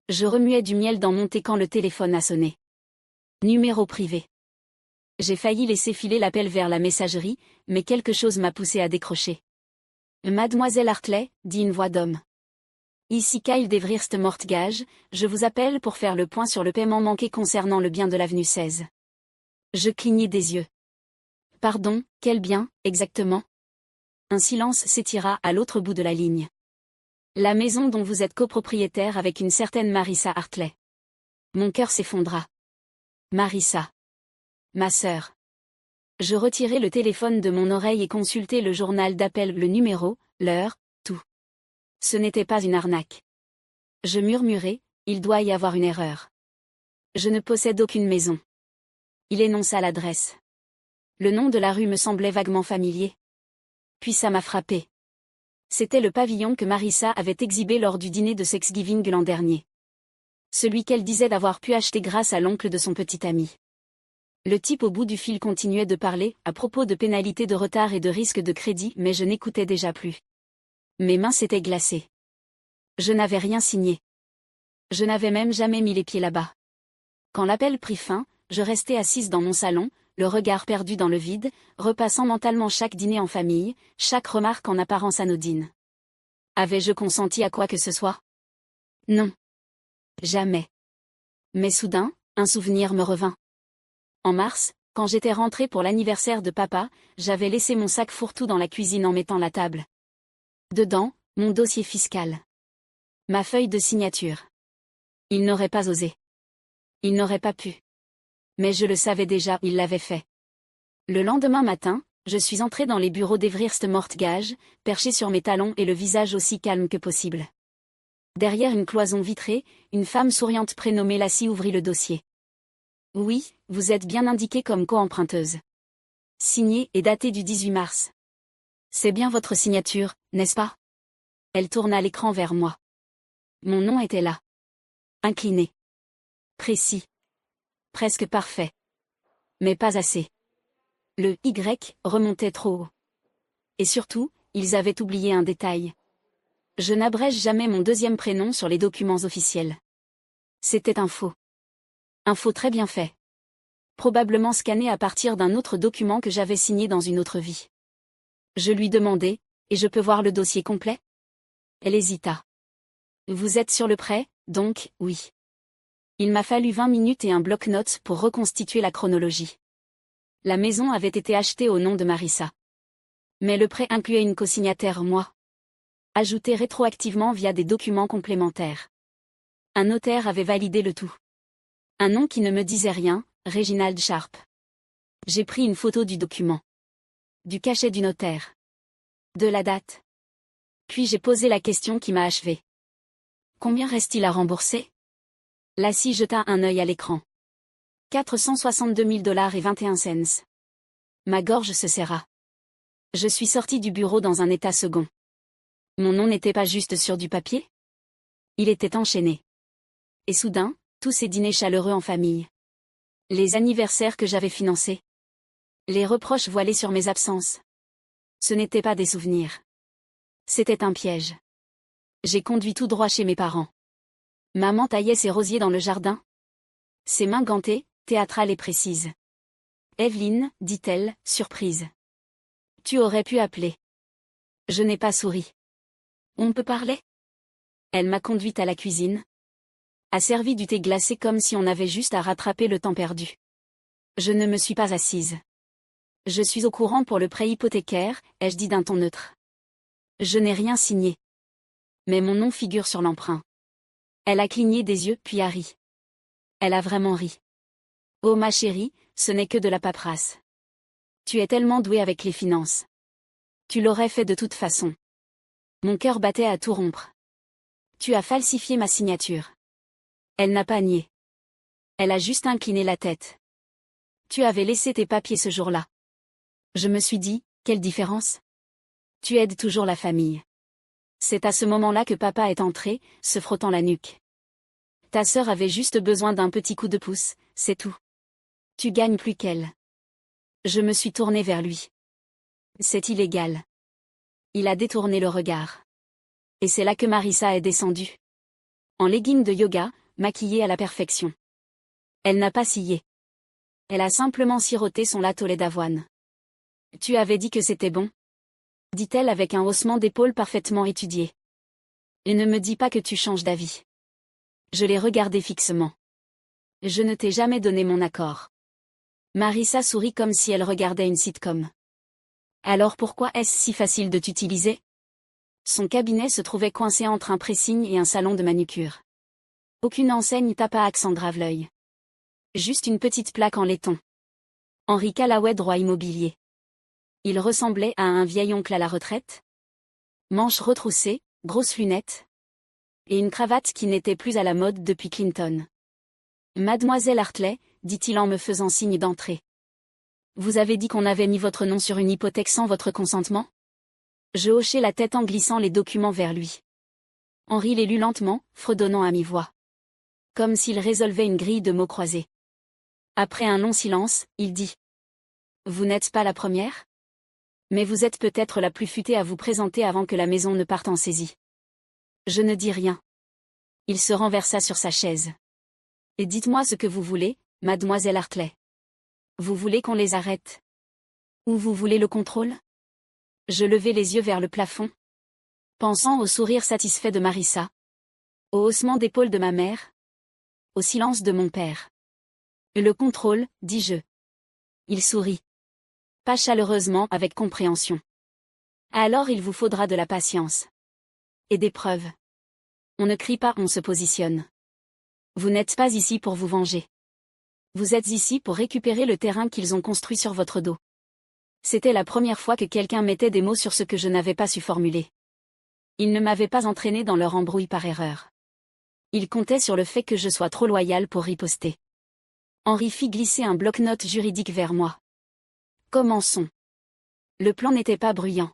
Je remuais du miel dans mon thé quand le téléphone a sonné. Numéro privé. J'ai failli laisser filer l'appel vers la messagerie, mais quelque chose m'a poussé à décrocher. Mademoiselle Hartley, dit une voix d'homme. Ici Kyle d'Everest Mortgage, je vous appelle pour faire le point sur le paiement manqué concernant le bien de l'avenue 16. Je clignai des yeux. Pardon, quel bien, exactement? Un silence s'étira à l'autre bout de la ligne. La maison dont vous êtes copropriétaire avec une certaine Marissa Hartley. Mon cœur s'effondra. Marissa. Ma sœur. Je retirai le téléphone de mon oreille et consultai le journal d'appel, le numéro, l'heure, tout. Ce n'était pas une arnaque. Je murmurai, il doit y avoir une erreur. Je ne possède aucune maison. Il énonça l'adresse. Le nom de la rue me semblait vaguement familier. Puis ça m'a frappé. C'était le pavillon que Marissa avait exhibé lors du dîner de Thanksgiving l'an dernier. Celui qu'elle disait d'avoir pu acheter grâce à l'oncle de son petit ami. Le type au bout du fil continuait de parler, à propos de pénalités de retard et de risques de crédit, mais je n'écoutais déjà plus. Mes mains s'étaient glacées. Je n'avais rien signé. Je n'avais même jamais mis les pieds là-bas. Quand l'appel prit fin, je restai assise dans mon salon, le regard perdu dans le vide, repassant mentalement chaque dîner en famille, chaque remarque en apparence anodine. Avais-je consenti à quoi que ce soit? Non. Jamais. Mais soudain, un souvenir me revint. En mars, quand j'étais rentrée pour l'anniversaire de papa, j'avais laissé mon sac fourre-tout dans la cuisine en mettant la table. Dedans, mon dossier fiscal. Ma feuille de signature. Il n'aurait pas osé. Il n'aurait pas pu. Mais je le savais déjà, il l'avait fait. Le lendemain matin, je suis entrée dans les bureaux d'Everest Mortgage, perchée sur mes talons et le visage aussi calme que possible. Derrière une cloison vitrée, une femme souriante prénommée Lassie ouvrit le dossier. Oui, vous êtes bien indiquée comme co-emprunteuse. Signée et datée du 18 mars. C'est bien votre signature, n'est-ce pas? Elle tourna l'écran vers moi. Mon nom était là. Incliné. Précis. Presque parfait. Mais pas assez. Le Y remontait trop haut. Et surtout, ils avaient oublié un détail. Je n'abrège jamais mon deuxième prénom sur les documents officiels. C'était un faux. Un faux très bien fait. Probablement scanné à partir d'un autre document que j'avais signé dans une autre vie. Je lui demandai, et je peux voir le dossier complet? Elle hésita. Vous êtes sur le prêt, donc, oui. Il m'a fallu 20 minutes et un bloc-notes pour reconstituer la chronologie. La maison avait été achetée au nom de Marissa. Mais le prêt incluait une cosignataire, moi. Ajouté rétroactivement via des documents complémentaires. Un notaire avait validé le tout. Un nom qui ne me disait rien, Reginald Sharp. J'ai pris une photo du document. Du cachet du notaire. De la date. Puis j'ai posé la question qui m'a achevé. Combien reste-t-il à rembourser? Lassie jeta un œil à l'écran. 462 000 $ et 21 cents. Ma gorge se serra. Je suis sortie du bureau dans un état second. Mon nom n'était pas juste sur du papier? Il était enchaîné. Et soudain, tous ces dîners chaleureux en famille. Les anniversaires que j'avais financés. Les reproches voilés sur mes absences. Ce n'étaient pas des souvenirs. C'était un piège. J'ai conduit tout droit chez mes parents. Maman taillait ses rosiers dans le jardin. Ses mains gantées, théâtrales et précises. Evelyne, dit-elle, surprise. Tu aurais pu appeler. Je n'ai pas souri. On peut parler? Elle m'a conduite à la cuisine. A servi du thé glacé comme si on avait juste à rattraper le temps perdu. Je ne me suis pas assise. Je suis au courant pour le prêt hypothécaire, ai-je dit d'un ton neutre. Je n'ai rien signé. Mais mon nom figure sur l'emprunt. Elle a cligné des yeux puis a ri. Elle a vraiment ri. Oh ma chérie, ce n'est que de la paperasse. Tu es tellement douée avec les finances. Tu l'aurais fait de toute façon. Mon cœur battait à tout rompre. Tu as falsifié ma signature. Elle n'a pas nié. Elle a juste incliné la tête. Tu avais laissé tes papiers ce jour-là. Je me suis dit, quelle différence? Tu aides toujours la famille. C'est à ce moment-là que papa est entré, se frottant la nuque. Ta sœur avait juste besoin d'un petit coup de pouce, c'est tout. Tu gagnes plus qu'elle. Je me suis tournée vers lui. C'est illégal. Il a détourné le regard. Et c'est là que Marissa est descendue. En leggings de yoga, maquillée à la perfection. Elle n'a pas scié. Elle a simplement siroté son latte au lait d'avoine. Tu avais dit que c'était bon? Dit-elle avec un haussement d'épaule parfaitement étudié. Et ne me dis pas que tu changes d'avis. Je l'ai regardé fixement. Je ne t'ai jamais donné mon accord. Marissa sourit comme si elle regardait une sitcom. Alors pourquoi est-ce si facile de t'utiliser? Son cabinet se trouvait coincé entre un pressing et un salon de manucure. Aucune enseigne tapa accent grave l'œil. Juste une petite plaque en laiton. Henry Callaway droit immobilier. Il ressemblait à un vieil oncle à la retraite. Manches retroussées, grosses lunettes. Et une cravate qui n'était plus à la mode depuis Clinton. Mademoiselle Hartley, dit-il en me faisant signe d'entrer. Vous avez dit qu'on avait mis votre nom sur une hypothèque sans votre consentement? Je hochai la tête en glissant les documents vers lui. Henri les lut lentement, fredonnant à mi-voix. Comme s'il résolvait une grille de mots croisés. Après un long silence, il dit. Vous n'êtes pas la première? Mais vous êtes peut-être la plus futée à vous présenter avant que la maison ne parte en saisie. Je ne dis rien. Il se renversa sur sa chaise. Et dites-moi ce que vous voulez, mademoiselle Hartley. Vous voulez qu'on les arrête? Ou vous voulez le contrôle? Je levai les yeux vers le plafond. Pensant au sourire satisfait de Marissa. Au haussement d'épaule de ma mère. Au silence de mon père. Le contrôle, dis-je. Il sourit. Pas chaleureusement, avec compréhension. Alors il vous faudra de la patience. Et des preuves. On ne crie pas, on se positionne. Vous n'êtes pas ici pour vous venger. Vous êtes ici pour récupérer le terrain qu'ils ont construit sur votre dos. C'était la première fois que quelqu'un mettait des mots sur ce que je n'avais pas su formuler. Ils ne m'avaient pas entraîné dans leur embrouille par erreur. Ils comptaient sur le fait que je sois trop loyal pour riposter. Henri fit glisser un bloc-notes juridique vers moi. Commençons. Le plan n'était pas bruyant.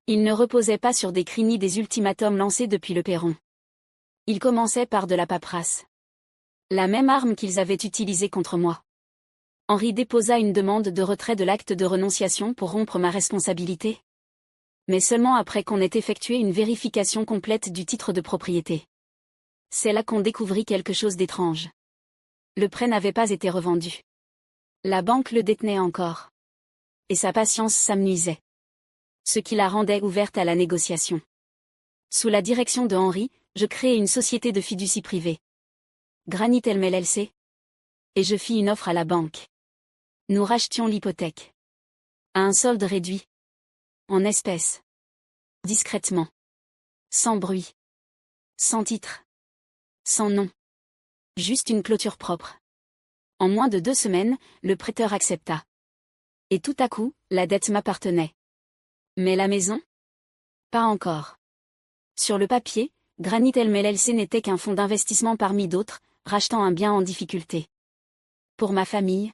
Il ne reposait pas sur des cris ni des ultimatums lancés depuis le perron. Il commençait par de la paperasse. La même arme qu'ils avaient utilisée contre moi. Henri déposa une demande de retrait de l'acte de renonciation pour rompre ma responsabilité. Mais seulement après qu'on ait effectué une vérification complète du titre de propriété. C'est là qu'on découvrit quelque chose d'étrange. Le prêt n'avait pas été revendu. La banque le détenait encore. Et sa patience s'amenuisait. Ce qui la rendait ouverte à la négociation. Sous la direction de Henri, je créai une société de fiducie privée. Granit LLC. Et je fis une offre à la banque. Nous rachetions l'hypothèque. À un solde réduit. En espèces. Discrètement. Sans bruit. Sans titre. Sans nom. Juste une clôture propre. En moins de 2 semaines, le prêteur accepta. Et tout à coup, la dette m'appartenait. Mais la maison? Pas encore. Sur le papier, Granit LLC n'était qu'un fonds d'investissement parmi d'autres, rachetant un bien en difficulté. Pour ma famille,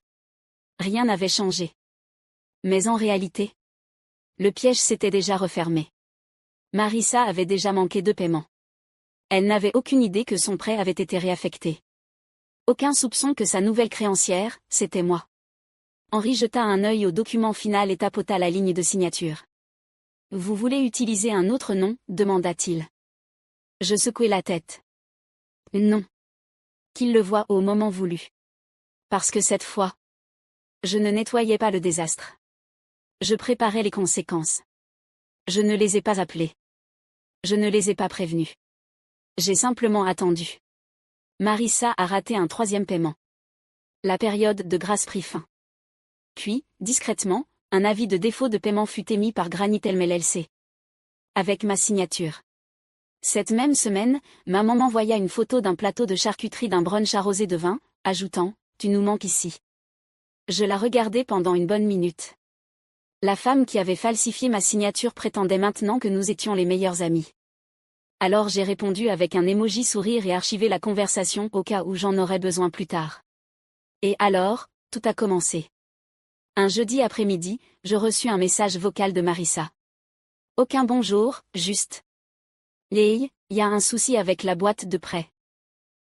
rien n'avait changé. Mais en réalité, le piège s'était déjà refermé. Marissa avait déjà manqué de paiement. Elle n'avait aucune idée que son prêt avait été réaffecté. Aucun soupçon que sa nouvelle créancière, c'était moi. Henri jeta un œil au document final et tapota la ligne de signature. « Vous voulez utiliser un autre nom ?» demanda-t-il. Je secouai la tête. « Non. Qu'il le voie au moment voulu. Parce que cette fois, je ne nettoyais pas le désastre. Je préparais les conséquences. Je ne les ai pas appelés. Je ne les ai pas prévenus. J'ai simplement attendu. Marissa a raté un 3e paiement. La période de grâce prit fin. Puis, discrètement, un avis de défaut de paiement fut émis par Granit LLC. Avec ma signature. Cette même semaine, maman m'envoya une photo d'un plateau de charcuterie d'un brunch arrosé de vin, ajoutant « Tu nous manques ici ». Je la regardai pendant une bonne minute. La femme qui avait falsifié ma signature prétendait maintenant que nous étions les meilleurs amis. Alors j'ai répondu avec un emoji sourire et archivé la conversation au cas où j'en aurais besoin plus tard. Et alors, tout a commencé. Un jeudi après-midi, je reçus un message vocal de Marissa. Aucun bonjour, juste. Hey, y a un souci avec la boîte de prêt.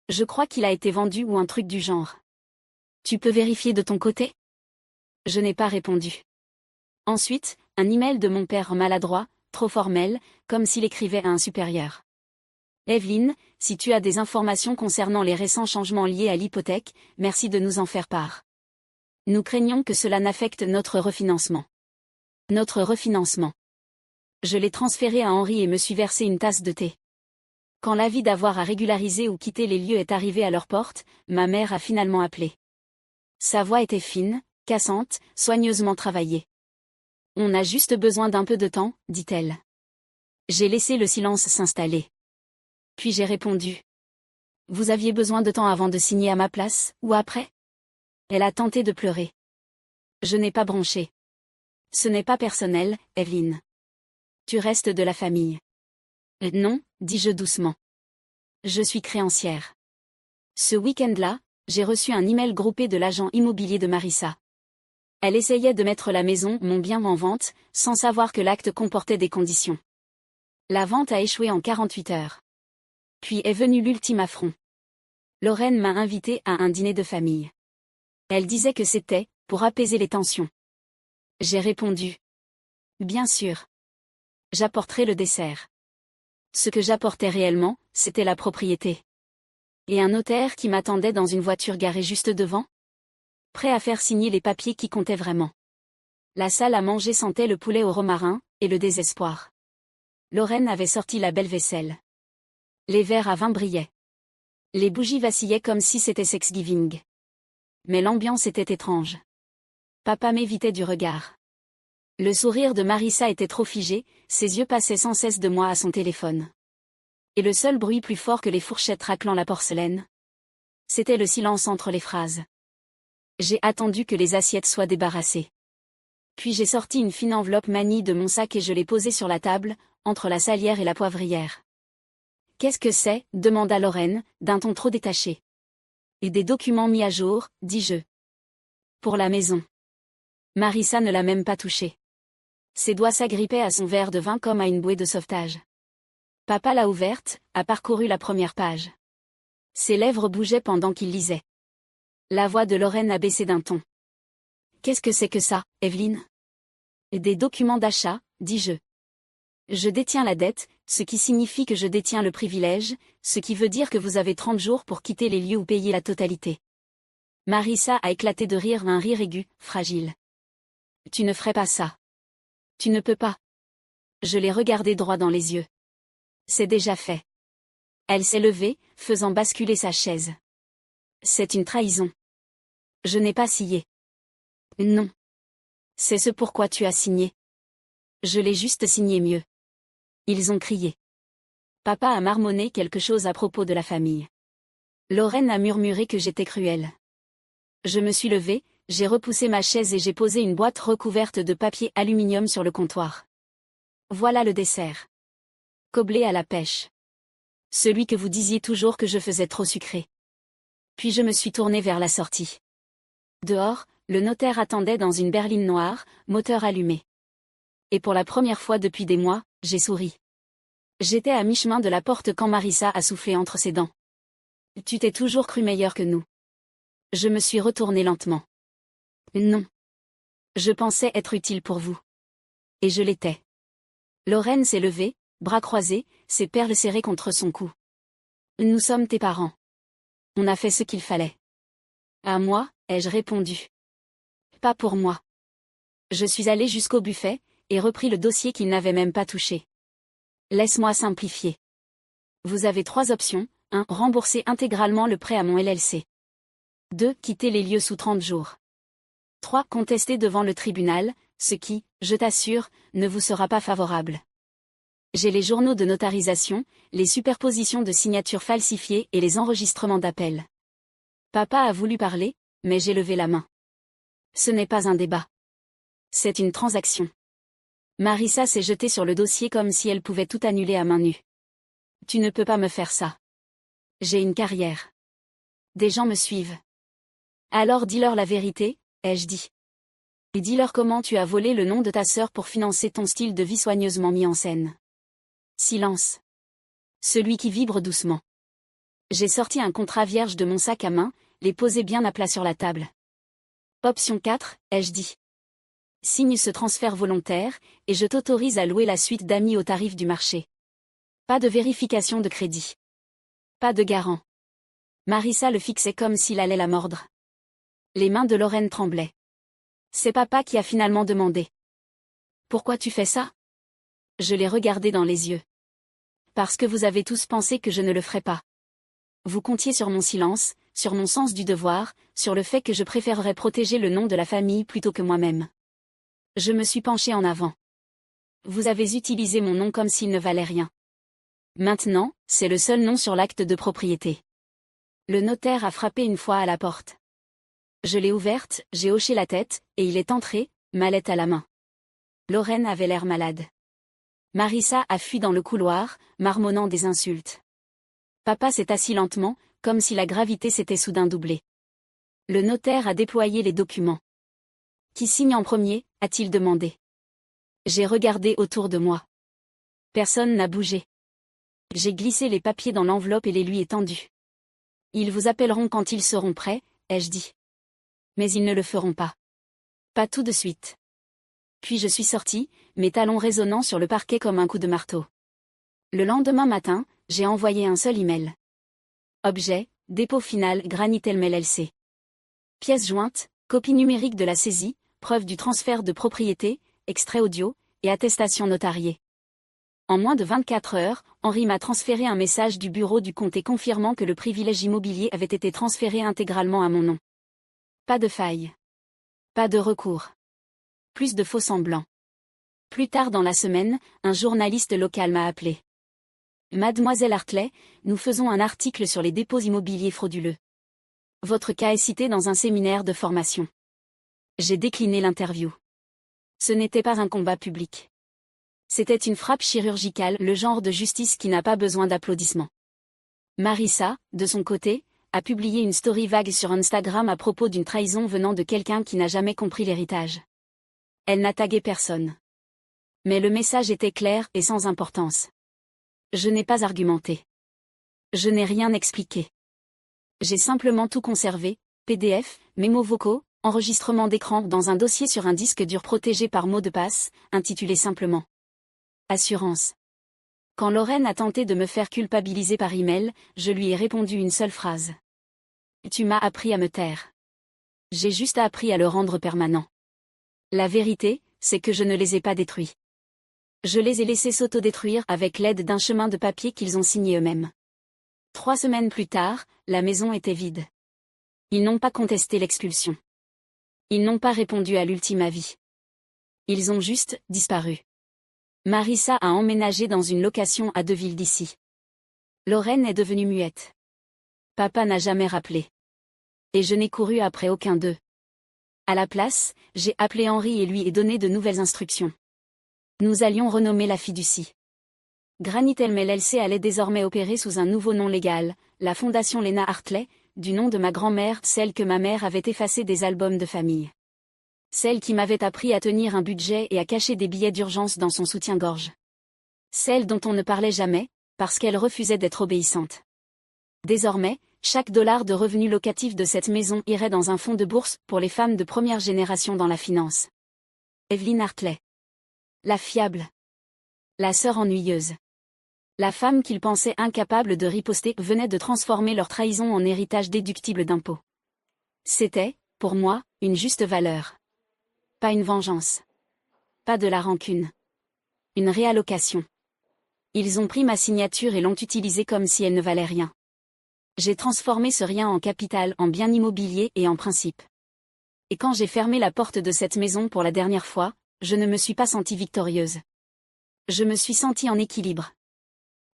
Je crois qu'il a été vendu ou un truc du genre. Tu peux vérifier de ton côté? Je n'ai pas répondu. Ensuite, un email de mon père maladroit, trop formel, comme s'il écrivait à un supérieur. Evelyne, si tu as des informations concernant les récents changements liés à l'hypothèque, merci de nous en faire part. Nous craignons que cela n'affecte notre refinancement. Notre refinancement. Je l'ai transféré à Henri et me suis versé une tasse de thé. Quand l'avis d'avoir à régulariser ou quitter les lieux est arrivé à leur porte, ma mère a finalement appelé. Sa voix était fine, cassante, soigneusement travaillée. On a juste besoin d'un peu de temps, dit-elle. J'ai laissé le silence s'installer. Puis j'ai répondu. Vous aviez besoin de temps avant de signer à ma place, ou après? Elle a tenté de pleurer. Je n'ai pas bronché. Ce n'est pas personnel, Evelyne. Tu restes de la famille. Non, dis-je doucement. Je suis créancière. Ce week-end-là, j'ai reçu un email groupé de l'agent immobilier de Marissa. Elle essayait de mettre la maison, mon bien, en vente, sans savoir que l'acte comportait des conditions. La vente a échoué en 48 heures. Puis est venu l'ultime affront. Lorraine m'a invitée à un dîner de famille. Elle disait que c'était pour apaiser les tensions. J'ai répondu. Bien sûr. J'apporterai le dessert. Ce que j'apportais réellement, c'était la propriété. Et un notaire qui m'attendait dans une voiture garée juste devant, prêt à faire signer les papiers qui comptaient vraiment. La salle à manger sentait le poulet au romarin, et le désespoir. Lorraine avait sorti la belle vaisselle. Les verres à vin brillaient. Les bougies vacillaient comme si c'était Thanksgiving. Mais l'ambiance était étrange. Papa m'évitait du regard. Le sourire de Marissa était trop figé, ses yeux passaient sans cesse de moi à son téléphone. Et le seul bruit plus fort que les fourchettes raclant la porcelaine, c'était le silence entre les phrases. J'ai attendu que les assiettes soient débarrassées. Puis j'ai sorti une fine enveloppe manie de mon sac et je l'ai posée sur la table, entre la salière et la poivrière. Qu'est-ce que c'est? Demanda Lorraine, d'un ton trop détaché. Et des documents mis à jour, dis-je. Pour la maison. Marissa ne l'a même pas touché. Ses doigts s'agrippaient à son verre de vin comme à une bouée de sauvetage. Papa l'a ouverte, a parcouru la première page. Ses lèvres bougeaient pendant qu'il lisait. La voix de Lorraine a baissé d'un ton. Qu'est-ce que c'est que ça, Evelyne? Des documents d'achat, dis-je. Je détiens la dette, ce qui signifie que je détiens le privilège, ce qui veut dire que vous avez 30 jours pour quitter les lieux ou payer la totalité. Marissa a éclaté de rire, un rire aigu, fragile. Tu ne ferais pas ça. Tu ne peux pas. Je l'ai regardé droit dans les yeux. C'est déjà fait. Elle s'est levée, faisant basculer sa chaise. C'est une trahison. Je n'ai pas scié. Non. C'est ce pourquoi tu as signé. Je l'ai juste signé mieux. Ils ont crié. Papa a marmonné quelque chose à propos de la famille. Lorraine a murmuré que j'étais cruelle. Je me suis levée, j'ai repoussé ma chaise et j'ai posé une boîte recouverte de papier aluminium sur le comptoir. Voilà le dessert. Coblé à la pêche. Celui que vous disiez toujours que je faisais trop sucré. Puis je me suis tournée vers la sortie. Dehors, le notaire attendait dans une berline noire, moteur allumé. Et pour la première fois depuis des mois, j'ai souri. J'étais à mi-chemin de la porte quand Marissa a soufflé entre ses dents. Tu t'es toujours cru meilleur que nous. Je me suis retournée lentement. Non. Je pensais être utile pour vous. Et je l'étais. Lorraine s'est levée, bras croisés, ses perles serrées contre son cou. Nous sommes tes parents. On a fait ce qu'il fallait. À moi, ai-je répondu. Pas pour moi. Je suis allée jusqu'au buffet, et repris le dossier qu'il n'avait même pas touché. Laisse-moi simplifier. Vous avez 3 options. 1. Rembourser intégralement le prêt à mon LLC. 2. Quitter les lieux sous 30 jours. 3. Contester devant le tribunal, ce qui, je t'assure, ne vous sera pas favorable. J'ai les journaux de notarisation, les superpositions de signatures falsifiées et les enregistrements d'appels. Papa a voulu parler, mais j'ai levé la main. Ce n'est pas un débat. C'est une transaction. Marissa s'est jetée sur le dossier comme si elle pouvait tout annuler à main nue. Tu ne peux pas me faire ça. J'ai une carrière. Des gens me suivent. Alors dis-leur la vérité, ai-je dit. Et dis-leur comment tu as volé le nom de ta sœur pour financer ton style de vie soigneusement mis en scène. Silence. Celui qui vibre doucement. J'ai sorti un contrat vierge de mon sac à main, les posé bien à plat sur la table. Option 4, ai-je dit. Signe ce transfert volontaire, et je t'autorise à louer la suite d'amis au tarif du marché. Pas de vérification de crédit. Pas de garant. Marissa le fixait comme s'il allait la mordre. Les mains de Lorraine tremblaient. C'est papa qui a finalement demandé. Pourquoi tu fais ça? Je l'ai regardé dans les yeux. Parce que vous avez tous pensé que je ne le ferais pas. Vous comptiez sur mon silence, sur mon sens du devoir, sur le fait que je préférerais protéger le nom de la famille plutôt que moi-même. Je me suis penchée en avant. Vous avez utilisé mon nom comme s'il ne valait rien. Maintenant, c'est le seul nom sur l'acte de propriété. Le notaire a frappé une fois à la porte. Je l'ai ouverte, j'ai hoché la tête, et il est entré, mallette à la main. Lorraine avait l'air malade. Marissa a fui dans le couloir, marmonnant des insultes. Papa s'est assis lentement, comme si la gravité s'était soudain doublée. Le notaire a déployé les documents. Qui signe en premier, a-t-il demandé. J'ai regardé autour de moi. Personne n'a bougé. J'ai glissé les papiers dans l'enveloppe et les lui ai tendus. Ils vous appelleront quand ils seront prêts, ai-je dit. Mais ils ne le feront pas. Pas tout de suite. Puis je suis sortie, mes talons résonnant sur le parquet comme un coup de marteau. Le lendemain matin, j'ai envoyé un seul email. Objet, dépôt final Granitel LLC. Pièce jointe, copie numérique de la saisie, preuve du transfert de propriété, extrait audio, et attestation notariée. En moins de 24 heures, Henri m'a transféré un message du bureau du comté confirmant que le privilège immobilier avait été transféré intégralement à mon nom. Pas de faille. Pas de recours. Plus de faux-semblants. Plus tard dans la semaine, un journaliste local m'a appelé. Mademoiselle Hartley, nous faisons un article sur les dépôts immobiliers frauduleux. Votre cas est cité dans un séminaire de formation. J'ai décliné l'interview. Ce n'était pas un combat public. C'était une frappe chirurgicale, le genre de justice qui n'a pas besoin d'applaudissements. Marissa, de son côté, a publié une story vague sur Instagram à propos d'une trahison venant de quelqu'un qui n'a jamais compris l'héritage. Elle n'a tagué personne. Mais le message était clair et sans importance. Je n'ai pas argumenté. Je n'ai rien expliqué. J'ai simplement tout conservé, PDF, mémos vocaux, enregistrement d'écran dans un dossier sur un disque dur protégé par mot de passe, intitulé simplement Assurance. Quand Lorraine a tenté de me faire culpabiliser par email, je lui ai répondu une seule phrase. Tu m'as appris à me taire. J'ai juste appris à le rendre permanent. La vérité, c'est que je ne les ai pas détruits. Je les ai laissés s'autodétruire avec l'aide d'un chemin de papier qu'ils ont signé eux-mêmes. 3 semaines plus tard, la maison était vide. Ils n'ont pas contesté l'expulsion. Ils n'ont pas répondu à l'ultime avis. Ils ont juste disparu. Marissa a emménagé dans une location à 2 villes d'ici. Lorraine est devenue muette. Papa n'a jamais rappelé. Et je n'ai couru après aucun d'eux. À la place, j'ai appelé Henri et lui ai donné de nouvelles instructions. Nous allions renommer la fiducie. Granitel LLC allait désormais opérer sous un nouveau nom légal, la Fondation Lena Hartley, du nom de ma grand-mère, celle que ma mère avait effacée des albums de famille. Celle qui m'avait appris à tenir un budget et à cacher des billets d'urgence dans son soutien-gorge. Celle dont on ne parlait jamais, parce qu'elle refusait d'être obéissante. Désormais, chaque dollar de revenu locatif de cette maison irait dans un fonds de bourse pour les femmes de première génération dans la finance. Evelyn Hartley. La fiable. La sœur ennuyeuse. La femme qu'ils pensaient incapable de riposter venait de transformer leur trahison en héritage déductible d'impôts. C'était, pour moi, une juste valeur. Pas une vengeance. Pas de la rancune. Une réallocation. Ils ont pris ma signature et l'ont utilisée comme si elle ne valait rien. J'ai transformé ce rien en capital, en bien immobilier et en principe. Et quand j'ai fermé la porte de cette maison pour la dernière fois, je ne me suis pas sentie victorieuse. Je me suis sentie en équilibre.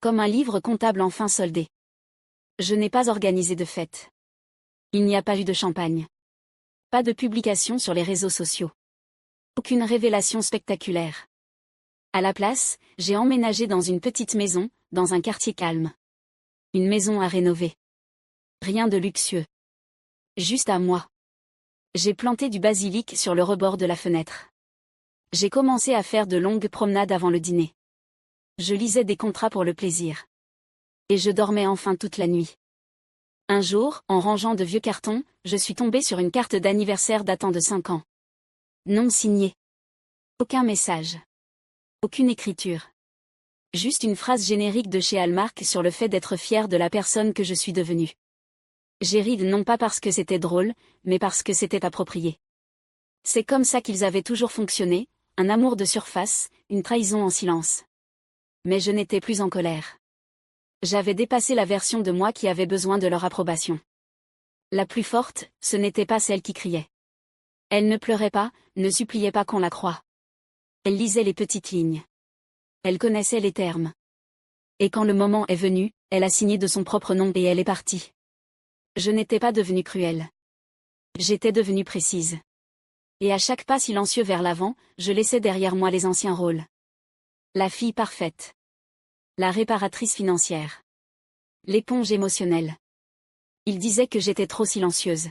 Comme un livre comptable enfin soldé. Je n'ai pas organisé de fête. Il n'y a pas eu de champagne. Pas de publication sur les réseaux sociaux. Aucune révélation spectaculaire. À la place, j'ai emménagé dans une petite maison, dans un quartier calme. Une maison à rénover. Rien de luxueux. Juste à moi. J'ai planté du basilic sur le rebord de la fenêtre. J'ai commencé à faire de longues promenades avant le dîner. Je lisais des contrats pour le plaisir. Et je dormais enfin toute la nuit. Un jour, en rangeant de vieux cartons, je suis tombée sur une carte d'anniversaire datant de 5 ans. Non signé. Aucun message. Aucune écriture. Juste une phrase générique de chez Hallmark sur le fait d'être fier de la personne que je suis devenue. J'ai ri non pas parce que c'était drôle, mais parce que c'était approprié. C'est comme ça qu'ils avaient toujours fonctionné, un amour de surface, une trahison en silence. Mais je n'étais plus en colère. J'avais dépassé la version de moi qui avait besoin de leur approbation. La plus forte, ce n'était pas celle qui criait. Elle ne pleurait pas, ne suppliait pas qu'on la croie. Elle lisait les petites lignes. Elle connaissait les termes. Et quand le moment est venu, elle a signé de son propre nom et elle est partie. Je n'étais pas devenue cruelle. J'étais devenue précise. Et à chaque pas silencieux vers l'avant, je laissais derrière moi les anciens rôles. La fille parfaite. La réparatrice financière. L'éponge émotionnelle. Il disait que j'étais trop silencieuse.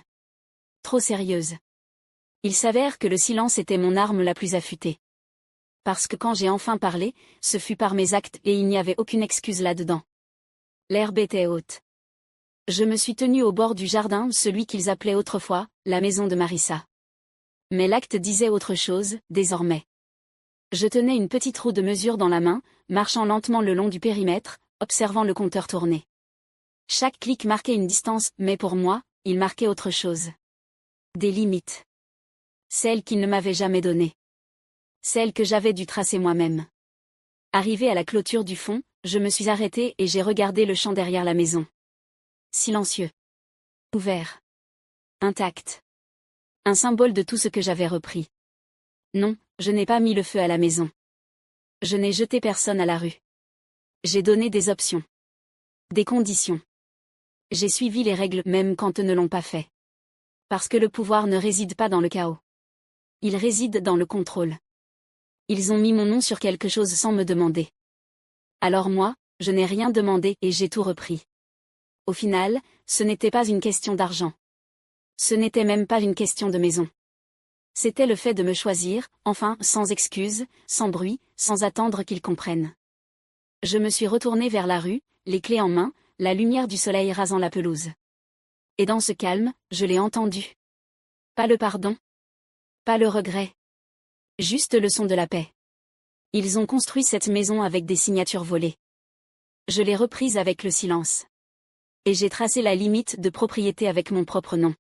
Trop sérieuse. Il s'avère que le silence était mon arme la plus affûtée. Parce que quand j'ai enfin parlé, ce fut par mes actes et il n'y avait aucune excuse là-dedans. L'herbe était haute. Je me suis tenue au bord du jardin, celui qu'ils appelaient autrefois, la maison de Marissa. Mais l'acte disait autre chose, désormais. Je tenais une petite roue de mesure dans la main, marchant lentement le long du périmètre, observant le compteur tourner. Chaque clic marquait une distance, mais pour moi, il marquait autre chose. Des limites. Celles qu'il ne m'avait jamais données. Celles que j'avais dû tracer moi-même. Arrivé à la clôture du fond, je me suis arrêtée et j'ai regardé le champ derrière la maison. Silencieux. Ouvert. Intact. Un symbole de tout ce que j'avais repris. Non, je n'ai pas mis le feu à la maison. Je n'ai jeté personne à la rue. J'ai donné des options. Des conditions. J'ai suivi les règles même quand eux ne l'ont pas fait. Parce que le pouvoir ne réside pas dans le chaos. Il réside dans le contrôle. Ils ont mis mon nom sur quelque chose sans me demander. Alors moi, je n'ai rien demandé et j'ai tout repris. Au final, ce n'était pas une question d'argent. Ce n'était même pas une question de maison. C'était le fait de me choisir, enfin, sans excuse, sans bruit, sans attendre qu'ils comprennent. Je me suis retournée vers la rue, les clés en main, la lumière du soleil rasant la pelouse. Et dans ce calme, je l'ai entendu. Pas le pardon. Pas le regret. Juste le son de la paix. Ils ont construit cette maison avec des signatures volées. Je l'ai reprise avec le silence. Et j'ai tracé la limite de propriété avec mon propre nom.